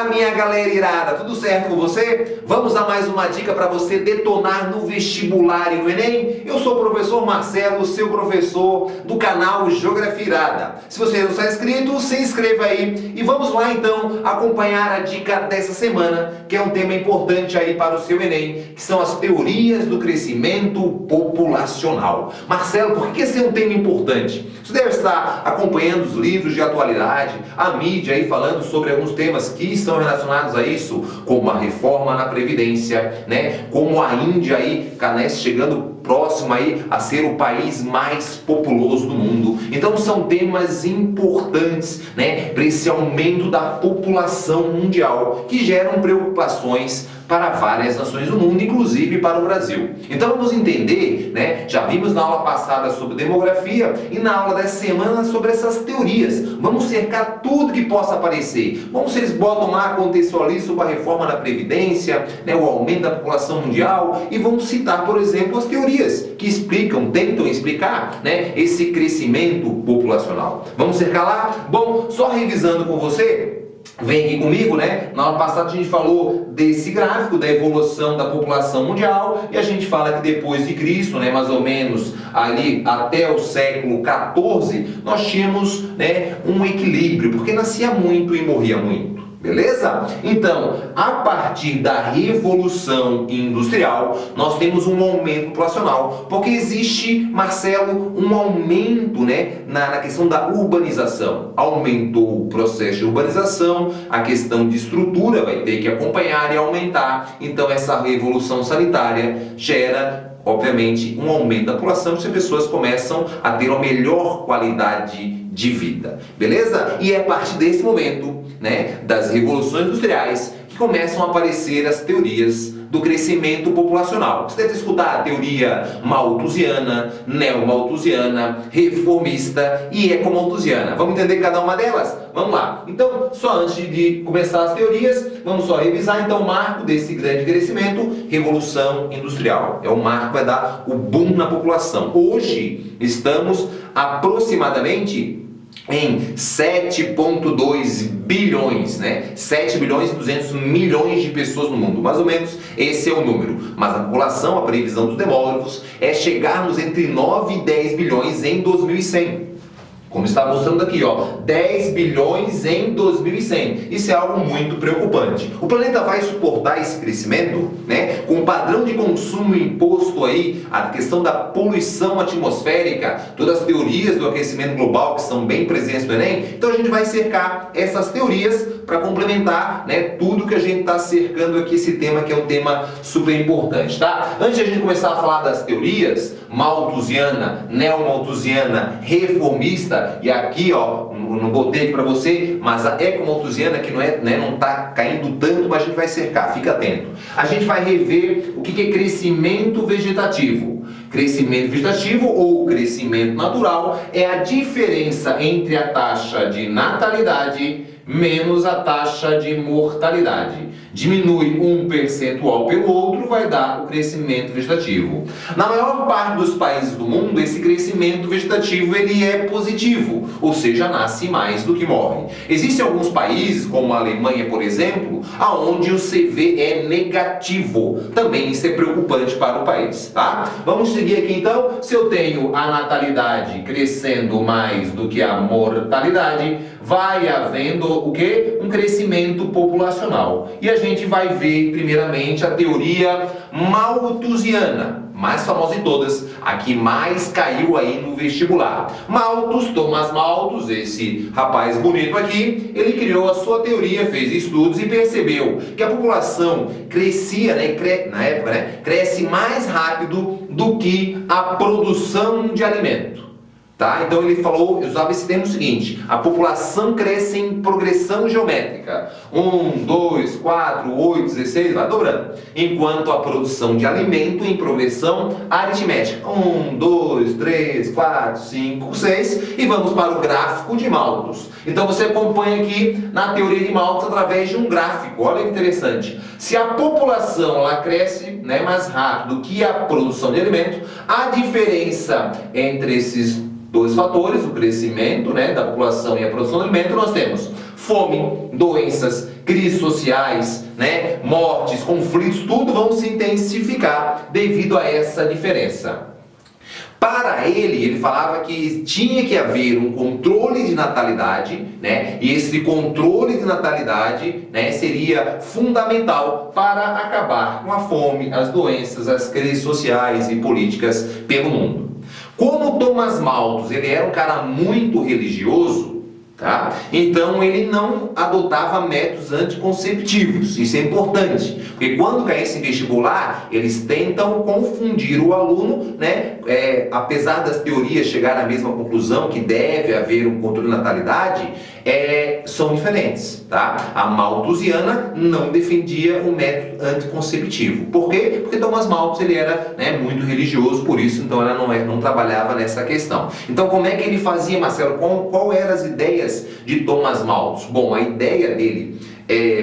Olá, minha galera irada, tudo certo com você? Vamos a mais uma dica para você detonar no vestibular e no Enem? Eu sou o professor Marcelo, seu professor do canal Geografia Irada. Se você não está inscrito, se inscreva aí e vamos lá então acompanhar a dica dessa semana, que é um tema importante aí para o seu Enem, que são as teorias do crescimento populacional. Marcelo, por que esse é um tema importante? Você deve estar acompanhando os livros de atualidade, a mídia aí falando sobre alguns temas que estão relacionados a isso, como a reforma na Previdência, né? Como a Índia aí, chegando próximo aí a ser o país mais populoso do mundo. Então são temas importantes, né, para esse aumento da população mundial, que geram preocupações para várias nações do mundo, inclusive para o Brasil. Então vamos entender, né? Já vimos na aula passada sobre demografia e na aula dessa semana sobre essas teorias. Vamos cercar tudo que possa aparecer. Vamos, vocês botam lá, contextualizam sobre a reforma da Previdência, né, o aumento da população mundial, e vamos citar, por exemplo, as teorias que explicam, tentam explicar, né, esse crescimento populacional. Vamos cercar lá? Bom, só revisando com você. Vem aqui comigo, né? Na aula passada a gente falou desse gráfico da evolução da população mundial e a gente fala que depois de Cristo, né, mais ou menos ali até o século XIV, nós tínhamos, né, um equilíbrio, porque nascia muito e morria muito. Beleza? Então, a partir da Revolução Industrial, nós temos um aumento populacional, porque existe, Marcelo, um aumento, né, na questão da urbanização. Aumentou o processo de urbanização, a questão de estrutura vai ter que acompanhar e aumentar. Então, essa revolução sanitária gera, obviamente, um aumento da população, se as pessoas começam a ter uma melhor qualidade de vida. Beleza? E é a partir desse momento, né, das revoluções industriais, que começam a aparecer as teorias do crescimento populacional. Você deve escutar a teoria malthusiana, neomalthusiana, reformista e ecomalthusiana. Vamos entender cada uma delas? Vamos lá. Então, só antes de começar as teorias, vamos só revisar então o marco desse grande crescimento, Revolução Industrial. É o marco, vai dar o boom na população. Hoje estamos aproximadamente em 7,2 bilhões, né? 7 bilhões e 200 milhões de pessoas no mundo, mais ou menos esse é o número. Mas a população, a previsão dos demógrafos, é chegarmos entre 9 e 10 bilhões em 2100. Como está mostrando aqui, ó, 10 bilhões em 2100. Isso é algo muito preocupante. O planeta vai suportar esse crescimento, né? Com o padrão de consumo imposto aí, a questão da poluição atmosférica, todas as teorias do aquecimento global que são bem presentes no Enem. Então a gente vai cercar essas teorias para complementar, né, tudo que a gente está cercando aqui, esse tema que é um tema super importante, tá? Antes de a gente começar a falar das teorias, malthusiana, neomalthusiana, reformista, e aqui, ó, não botei aqui para você, mas a ecomalthusiana, que não é, né, não está caindo tanto, mas a gente vai cercar, fica atento. A gente vai rever o que é crescimento vegetativo. Crescimento vegetativo ou crescimento natural é a diferença entre a taxa de natalidade menos a taxa de mortalidade. Diminui um percentual pelo outro, vai dar o crescimento vegetativo. Na maior parte dos países do mundo, esse crescimento vegetativo ele é positivo, ou seja, nasce mais do que morre. Existem alguns países, como a Alemanha, por exemplo, aonde o CV é negativo. Também isso é preocupante para o país, tá? Vamos seguir aqui então. Se eu tenho a natalidade crescendo mais do que a mortalidade, vai havendo o quê? Um crescimento populacional. E a gente vai ver primeiramente a teoria malthusiana, mais famosa de todas, a que mais caiu aí no vestibular. Malthus, Thomas Malthus, esse rapaz bonito aqui, ele criou a sua teoria, fez estudos e percebeu que a população crescia, né, na época, né, cresce mais rápido do que a produção de alimento. Tá? Então ele falou, usava esse termo seguinte: a população cresce em progressão geométrica. 1, 2, 4, 8, 16, vai dobrando. Enquanto a produção de alimento em progressão aritmética. 1, 2, 3, 4, 5, 6. E vamos para o gráfico de Malthus. Então você acompanha aqui na teoria de Malthus através de um gráfico. Olha que interessante. Se a população ela cresce, né, mais rápido que a produção de alimento, a diferença entre esses dois fatores, o crescimento, né, da população e a produção de alimento, nós temos fome, doenças, crises sociais, né, mortes, conflitos, tudo vão se intensificar devido a essa diferença. Para ele falava que tinha que haver um controle de natalidade, né? E esse controle de natalidade, né, seria fundamental para acabar com a fome, as doenças, as crises sociais e políticas pelo mundo. Como Thomas Malthus, ele era um cara muito religioso, tá? Então ele não adotava métodos anticonceptivos. Isso é importante, porque quando caísse em vestibular, eles tentam confundir o aluno, né? Apesar das teorias chegar à mesma conclusão que deve haver um controle de natalidade, são diferentes, tá? A malthusiana não defendia o método anticonceptivo. Por quê? Porque Thomas Malthus ele era, né, muito religioso, por isso então ela não trabalhava nessa questão. Então como é que ele fazia, Marcelo? Qual eram as ideias de Thomas Malthus? Bom, a ideia dele,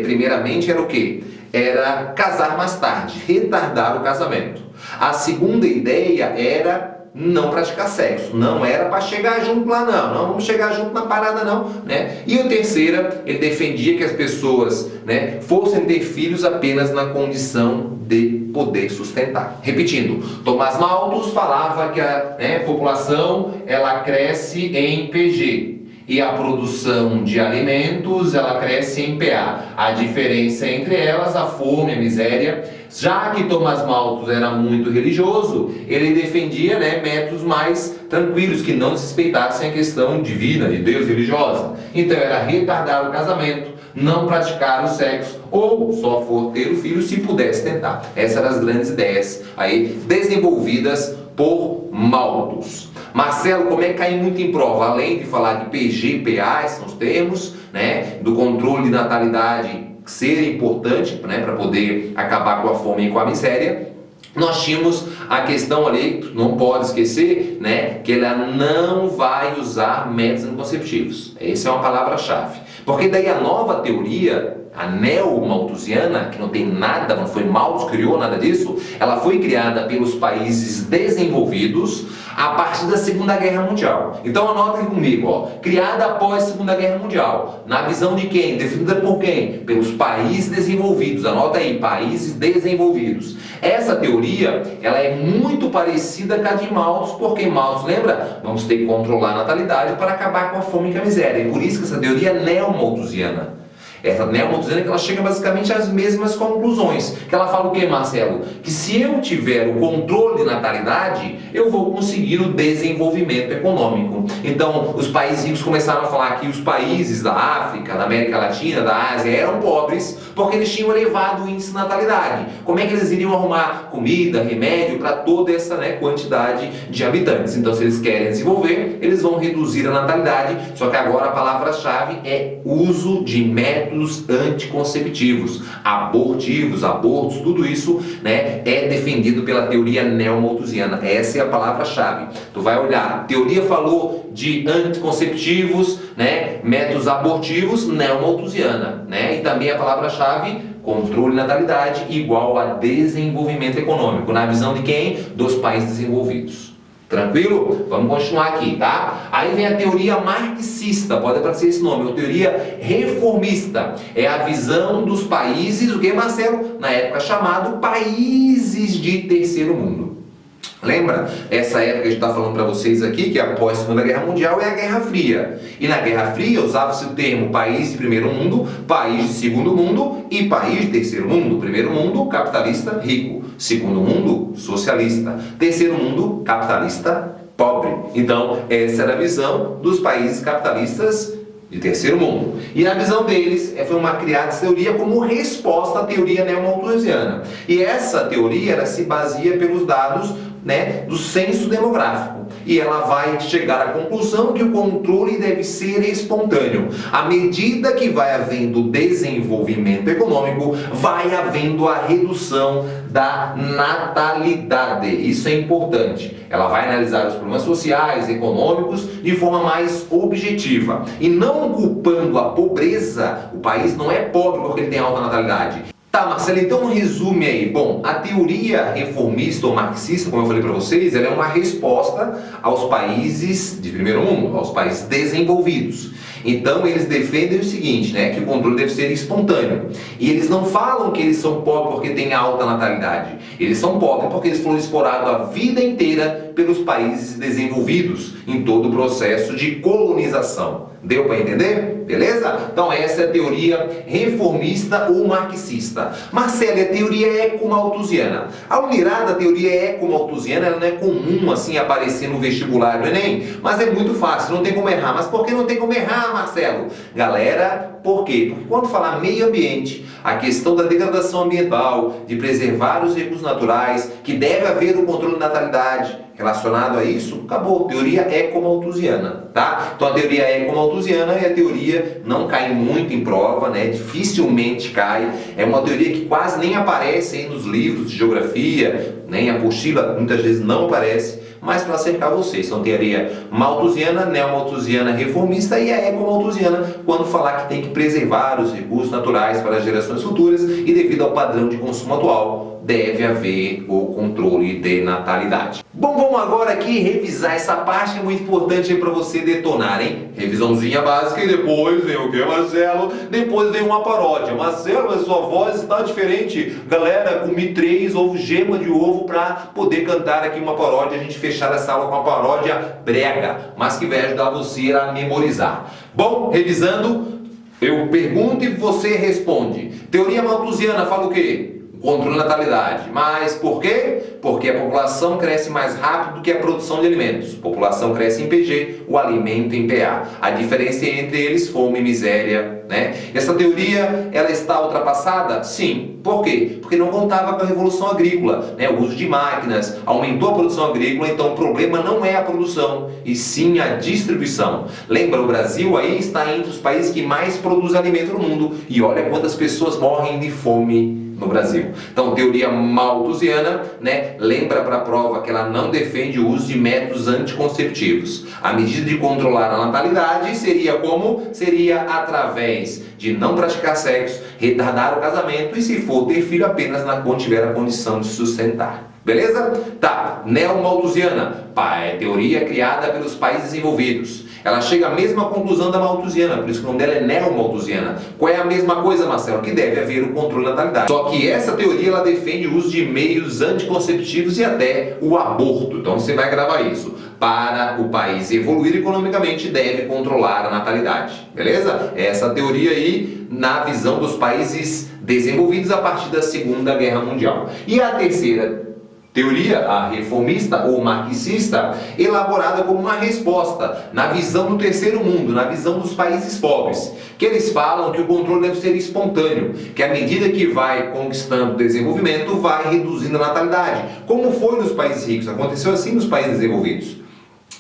primeiramente, era o quê? Era casar mais tarde, retardar o casamento. A segunda ideia era não praticar sexo, não era para chegar junto lá não vamos chegar junto na parada não, né? E a terceira, ele defendia que as pessoas, né, fossem ter filhos apenas na condição de poder sustentar. Repetindo, Thomas Malthus falava que a população ela cresce em PG. E a produção de alimentos, ela cresce em PA. A diferença entre elas, a fome, a miséria. Já que Thomas Malthus era muito religioso, ele defendia, né, métodos mais tranquilos, que não desrespeitassem a questão divina, de Deus, religiosa. Então era retardar o casamento, não praticar o sexo, ou só for ter o filho se pudesse tentar. Essas eram as grandes ideias aí desenvolvidas por Malthus. Marcelo, como é que cai muito em prova? Além de falar de PG e PA, esses são os termos, né, do controle de natalidade ser importante, né, para poder acabar com a fome e com a miséria, nós tínhamos a questão ali, não pode esquecer, né, que ela não vai usar métodos anticonceptivos. Essa é uma palavra-chave. Porque daí a nova teoria, a neo-malthusiana, que não tem nada, não foi Malthus que criou nada disso, ela foi criada pelos países desenvolvidos a partir da Segunda Guerra Mundial. Então anota aqui comigo, ó, criada após a Segunda Guerra Mundial. Na visão de quem? Definida por quem? Pelos países desenvolvidos. Anota aí, países desenvolvidos. Essa teoria, ela é muito parecida com a de Malthus, porque Malthus, lembra? Vamos ter que controlar a natalidade para acabar com a fome e a miséria. E por isso que essa teoria é neo-malthusiana. Essa neo-malthusiana que ela chega basicamente às mesmas conclusões. Que ela fala o que, Marcelo? Que se eu tiver o controle de natalidade, eu vou conseguir o desenvolvimento econômico. Então, os países ricos começaram a falar que os países da África, da América Latina, da Ásia, eram pobres porque eles tinham elevado índice de natalidade. Como é que eles iriam arrumar comida, remédio para toda essa, né, quantidade de habitantes? Então, se eles querem desenvolver, eles vão reduzir a natalidade. Só que agora a palavra-chave é uso de métodos anticonceptivos, abortivos, abortos, tudo isso, né, é defendido pela teoria neo-malthusiana. Essa é a palavra-chave. Tu vai olhar, a teoria falou de anticonceptivos, né, métodos abortivos, neo-malthusiana, né, e também a palavra-chave controle de natalidade igual a desenvolvimento econômico, na visão de quem? Dos países desenvolvidos. Tranquilo? Vamos continuar aqui, tá? Aí vem a teoria marxista, pode aparecer esse nome, a teoria reformista. É a visão dos países, o que, Marcelo? Na época chamado países de terceiro mundo. Lembra? Essa época que a gente está falando para vocês aqui, que após a Segunda Guerra Mundial, é a Guerra Fria. E na Guerra Fria usava-se o termo país de primeiro mundo, país de segundo mundo e país de terceiro mundo. Primeiro mundo, capitalista, rico. Segundo mundo, socialista. Terceiro mundo, capitalista, pobre. Então, essa era a visão dos países capitalistas de terceiro mundo. E na visão deles, foi uma criada essa teoria como resposta à teoria neo-malthusiana. E essa teoria ela se baseia pelos dados, né, do censo demográfico. E ela vai chegar à conclusão que o controle deve ser espontâneo. À medida que vai havendo desenvolvimento econômico, vai havendo a redução da natalidade. Isso é importante. Ela vai analisar os problemas sociais, econômicos, de forma mais objetiva. E não culpando a pobreza, o país não é pobre porque ele tem alta natalidade. Tá, Marcelo, então resume aí. Bom, a teoria reformista ou marxista, como eu falei para vocês, ela é uma resposta aos países de primeiro mundo, aos países desenvolvidos. Então eles defendem o seguinte, né, que o controle deve ser espontâneo. E eles não falam que eles são pobres porque têm alta natalidade. Eles são pobres porque eles foram explorados a vida inteira pelos países desenvolvidos em todo o processo de colonização. Deu para entender? Beleza? Então essa é a teoria reformista ou marxista. Marcelo, a teoria ecomalthusiana. A unirada teoria ecomalthusiana, ela não é comum assim aparecer no vestibular do Enem, mas é muito fácil, não tem como errar. Mas por que não tem como errar, Marcelo? Galera, por quê? Porque quando falar meio ambiente, a questão da degradação ambiental, de preservar os recursos naturais, que deve haver o controle da natalidade, relacionado a isso, acabou. Teoria ecomalthusiana, tá? Então a teoria ecomalthusiana é a teoria, não cai muito em prova, né? Dificilmente cai. É uma teoria que quase nem aparece aí nos livros de geografia, nem apostila, muitas vezes não aparece, mas para acercar vocês. Então teoria malthusiana, neomalthusiana reformista e a ecomalthusiana, quando falar que tem que preservar os recursos naturais para as gerações futuras e devido ao padrão de consumo atual, deve haver o controle de natalidade. Bom, vamos agora aqui revisar essa parte que é muito importante para você detonar, hein? Revisãozinha básica e depois vem o que, Marcelo? Depois vem uma paródia. Marcelo, a sua voz está diferente. Galera, comi 3 ovos, gema de ovo para poder cantar aqui uma paródia. A gente fechar essa aula com uma paródia brega, mas que vai ajudar você a memorizar. Bom, revisando, eu pergunto e você responde. Teoria malthusiana fala o quê? Controle da natalidade. Mas por quê? Porque a população cresce mais rápido do que a produção de alimentos. A população cresce em PG, o alimento em PA. A diferença entre eles, fome e miséria, né? Essa teoria, ela está ultrapassada? Sim. Por quê? Porque não contava com a revolução agrícola, né? O uso de máquinas, aumentou a produção agrícola, então o problema não é a produção, e sim a distribuição. Lembra, o Brasil aí está entre os países que mais produzem alimento no mundo, e olha quantas pessoas morrem de fome no Brasil. Então, teoria malthusiana, né, lembra para a prova que ela não defende o uso de métodos anticonceptivos. A medida de controlar a natalidade seria como? Seria através de não praticar sexo, retardar o casamento e, se for, ter filho apenas quando tiver a condição de sustentar. Beleza? Tá, neomalthusiana, é teoria criada pelos países desenvolvidos. Ela chega à mesma conclusão da malthusiana, por isso que o nome dela é neomalthusiana. Qual é a mesma coisa, Marcelo? Que deve haver o controle da natalidade. Só que essa teoria, ela defende o uso de meios anticonceptivos e até o aborto. Então você vai gravar isso. Para o país evoluir economicamente, deve controlar a natalidade. Beleza? Essa teoria aí, na visão dos países desenvolvidos a partir da Segunda Guerra Mundial. E a terceira teoria, a reformista ou marxista, elaborada como uma resposta na visão do terceiro mundo, na visão dos países pobres, que eles falam que o controle deve ser espontâneo, que à medida que vai conquistando o desenvolvimento, vai reduzindo a natalidade, como foi nos países ricos, aconteceu assim nos países desenvolvidos.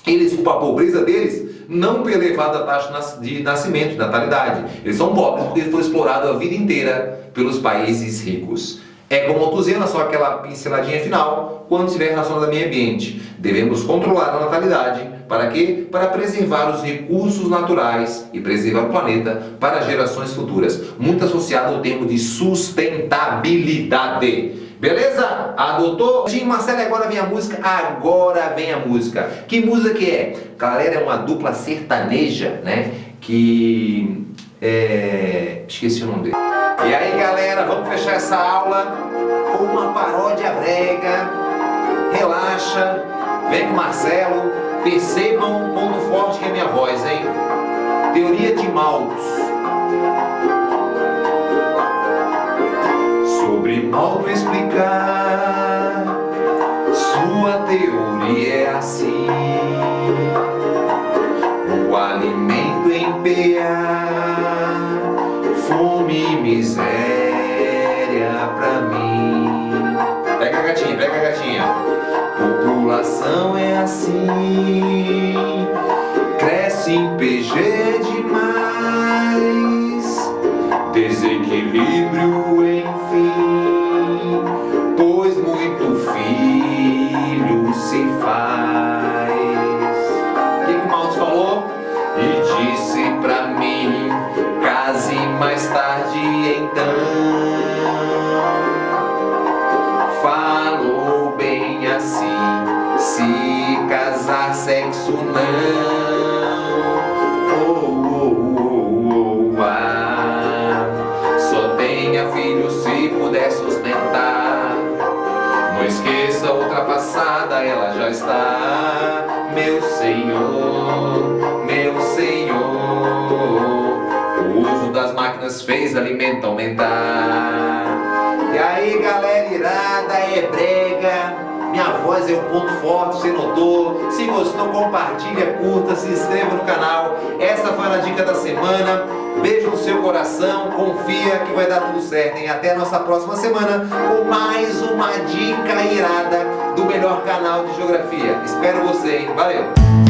Eles, com a pobreza deles, não pela elevada taxa de nascimento, de natalidade, eles são pobres porque eles foram explorados a vida inteira pelos países ricos. É como malthusiana, só aquela pinceladinha final, quando estiver relacionado ao meio ambiente. Devemos controlar a natalidade, para quê? Para preservar os recursos naturais e preservar o planeta para gerações futuras. Muito associado ao termo de sustentabilidade. Beleza? Adotou? Sim, Marcelo, agora vem a música. Agora vem a música. Que música que é? Galera, é uma dupla sertaneja, né? Esqueci o nome dele. E aí, galera, vamos fechar essa aula com uma paródia brega. Relaxa, vem com o Marcelo. Percebam o ponto forte que é a minha voz, hein? Teoria de Malthus. Sobre Malthus explicar, sua teoria é assim: o alimento em PA, fome e miséria pra mim. Pega a gatinha, pega a gatinha. População é assim, cresce em PG demais, desequilíbrio enfim, pois muito filho se faz. O que o Malthus falou? E disse pra mim, case mais tarde então. ela já está, meu Senhor, meu Senhor. O uso das máquinas fez alimento aumentar. E aí, galera irada, é brega. Minha voz é um ponto forte, você notou? Se gostou, compartilha, curta, se inscreva no canal. Essa foi a dica da semana. Beijo no seu coração, confia que vai dar tudo certo, hein? Até a nossa próxima semana com mais uma dica irada do melhor canal de geografia. Espero você, hein? Valeu!